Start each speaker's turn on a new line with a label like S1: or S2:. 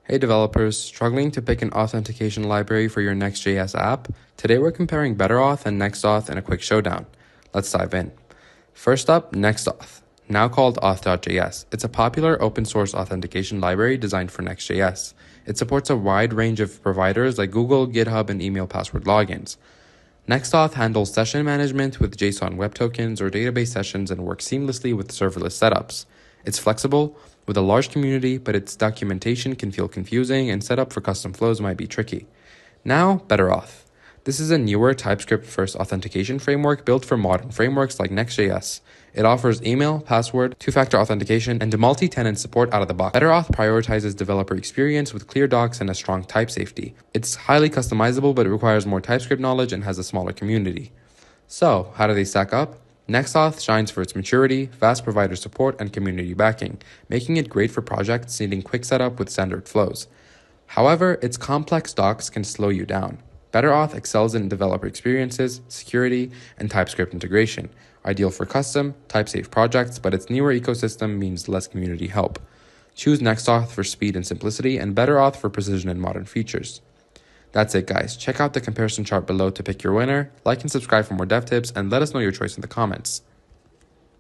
S1: Hey developers, struggling to pick an authentication library for your Next.js app? Today we're comparing BetterAuth and NextAuth in a quick showdown. Let's dive in. First up, NextAuth, now called Auth.js. It's a popular open source authentication library designed for Next.js. It supports a wide range of providers like Google, GitHub, and email password logins. NextAuth handles session management with JSON web tokens or database sessions and works seamlessly with serverless setups. It's flexible, with a large community, but its documentation can feel confusing and setup for custom flows might be tricky. Now, BetterAuth. This is a newer TypeScript-first authentication framework built for modern frameworks like Next.js. It offers email, password, two-factor authentication, and multi-tenant support out of the box. BetterAuth prioritizes developer experience with clear docs and a strong type safety. It's highly customizable, but it requires more TypeScript knowledge and has a smaller community. So, how do they stack up? NextAuth shines for its maturity, fast provider support, and community backing, making it great for projects needing quick setup with standard flows. However, its complex docs can slow you down. BetterAuth excels in developer experiences, security, and TypeScript integration, ideal for custom, type-safe projects, but its newer ecosystem means less community help. Choose NextAuth for speed and simplicity, and BetterAuth for precision and modern features. That's it, guys. Check out the comparison chart below to pick your winner. Like and subscribe for more dev tips, and let us know your choice in the comments.